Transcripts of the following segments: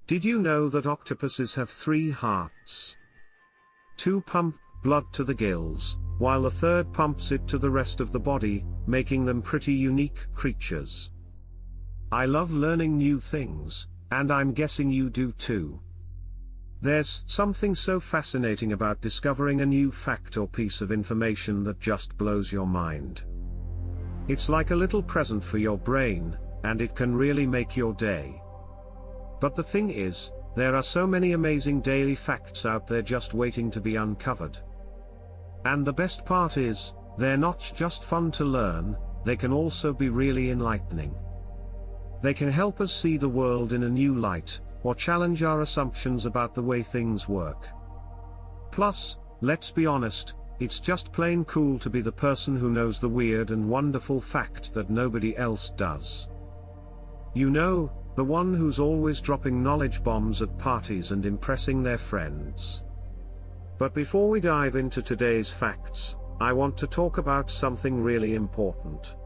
Did you know that octopuses have 3 hearts? 2 pump blood to the gills, while the third pumps it to the rest of the body, making them pretty unique creatures. I love learning new things, and I'm guessing you do too. There's something so fascinating about discovering a new fact or piece of information that just blows your mind. It's like a little present for your brain, and it can really make your day. But the thing is, there are so many amazing daily facts out there just waiting to be uncovered. And the best part is, they're not just fun to learn, they can also be really enlightening. They can help us see the world in a new light, or challenge our assumptions about the way things work. Plus, let's be honest, it's just plain cool to be the person who knows the weird and wonderful fact that nobody else does. You know, the one who's always dropping knowledge bombs at parties and impressing their friends. But before we dive into today's facts, I want to talk about something really important.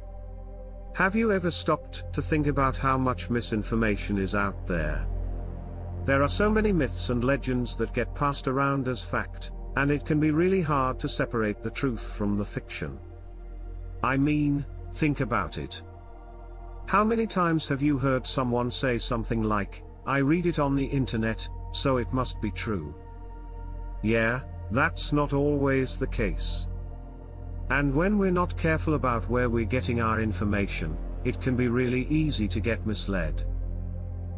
Have you ever stopped to think about how much misinformation is out there? There are so many myths and legends that get passed around as fact, and it can be really hard to separate the truth from the fiction. I mean, think about it. How many times have you heard someone say something like, "I read it on the internet, so it must be true"? Yeah, that's not always the case. And when we're not careful about where we're getting our information, it can be really easy to get misled.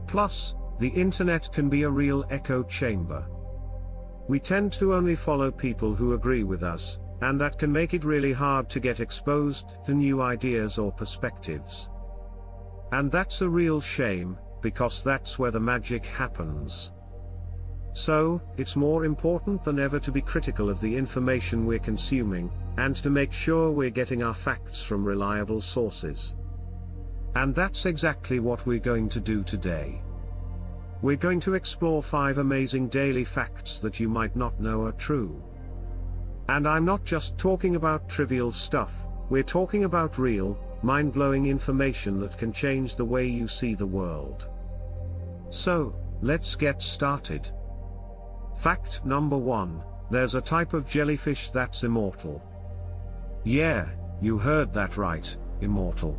Plus, the internet can be a real echo chamber. We tend to only follow people who agree with us, and that can make it really hard to get exposed to new ideas or perspectives. And that's a real shame, because that's where the magic happens. So, it's more important than ever to be critical of the information we're consuming, and to make sure we're getting our facts from reliable sources. And that's exactly what we're going to do today. We're going to explore 5 amazing daily facts that you might not know are true. And I'm not just talking about trivial stuff, we're talking about real, mind-blowing information that can change the way you see the world. So, let's get started. Fact number 1, there's a type of jellyfish that's immortal. Yeah, you heard that right, immortal.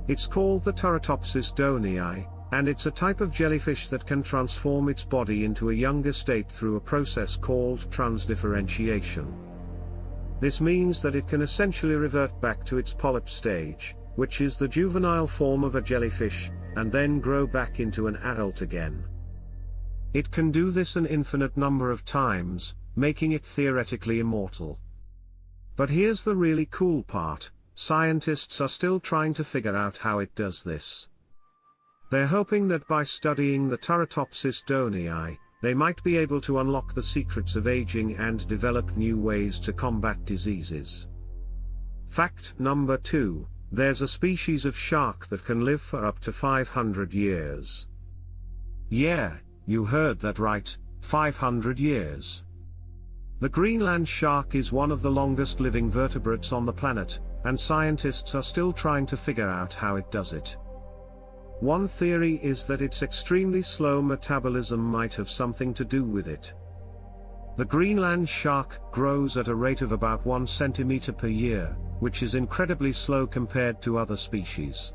It's called the Turritopsis donii, and it's a type of jellyfish that can transform its body into a younger state through a process called transdifferentiation. This means that it can essentially revert back to its polyp stage, which is the juvenile form of a jellyfish, and then grow back into an adult again. It can do this an infinite number of times, making it theoretically immortal. But here's the really cool part, scientists are still trying to figure out how it does this. They're hoping that by studying the Turritopsis donii, they might be able to unlock the secrets of aging and develop new ways to combat diseases. Fact number 2, there's a species of shark that can live for up to 500 years. Yeah, you heard that right, 500 years. The Greenland shark is one of the longest living vertebrates on the planet, and scientists are still trying to figure out how it does it. One theory is that its extremely slow metabolism might have something to do with it. The Greenland shark grows at a rate of about 1 centimeter per year, which is incredibly slow compared to other species.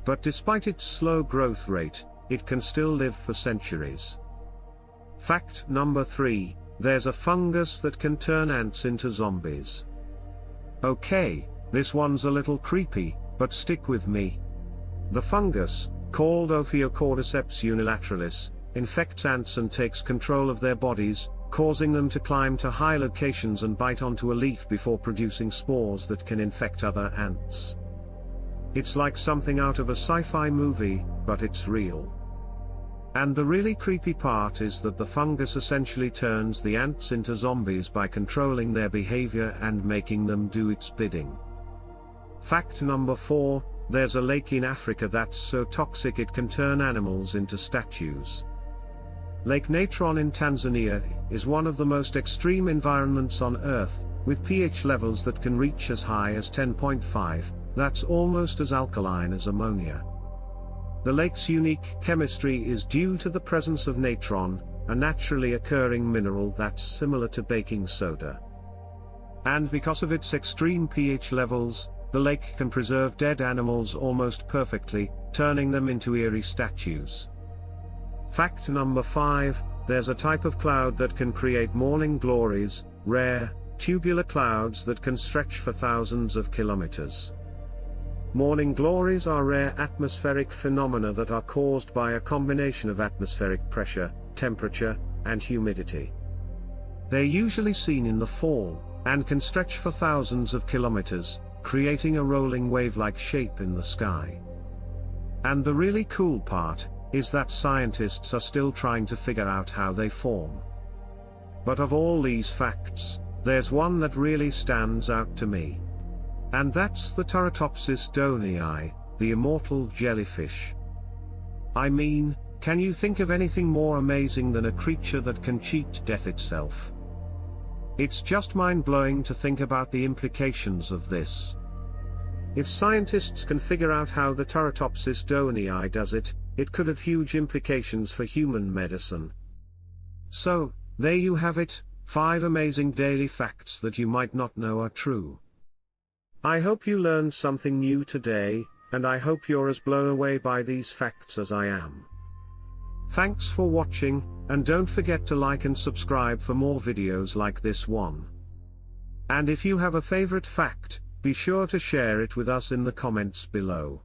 But despite its slow growth rate, it can still live for centuries. Fact number 3, there's a fungus that can turn ants into zombies. Okay, this one's a little creepy, but stick with me. The fungus, called Ophiocordyceps unilateralis, infects ants and takes control of their bodies, causing them to climb to high locations and bite onto a leaf before producing spores that can infect other ants. It's like something out of a sci-fi movie, but it's real. And the really creepy part is that the fungus essentially turns the ants into zombies by controlling their behavior and making them do its bidding. Fact number 4, there's a lake in Africa that's so toxic it can turn animals into statues. Lake Natron in Tanzania is one of the most extreme environments on Earth, with pH levels that can reach as high as 10.5, that's almost as alkaline as ammonia. The lake's unique chemistry is due to the presence of natron, a naturally occurring mineral that's similar to baking soda. And because of its extreme pH levels, the lake can preserve dead animals almost perfectly, turning them into eerie statues. Fact number 5, there's a type of cloud that can create morning glories, rare, tubular clouds that can stretch for thousands of kilometers. Morning glories are rare atmospheric phenomena that are caused by a combination of atmospheric pressure, temperature, and humidity. They're usually seen in the fall, and can stretch for thousands of kilometers, creating a rolling wave-like shape in the sky. And the really cool part is that scientists are still trying to figure out how they form. But of all these facts, there's one that really stands out to me. And that's the Turritopsis dohnii, the immortal jellyfish. I mean, can you think of anything more amazing than a creature that can cheat death itself? It's just mind-blowing to think about the implications of this. If scientists can figure out how the Turritopsis dohnii does it, it could have huge implications for human medicine. So, there you have it, 5 amazing daily facts that you might not know are true. I hope you learned something new today, and I hope you're as blown away by these facts as I am. Thanks for watching, and don't forget to like and subscribe for more videos like this one. And if you have a favorite fact, be sure to share it with us in the comments below.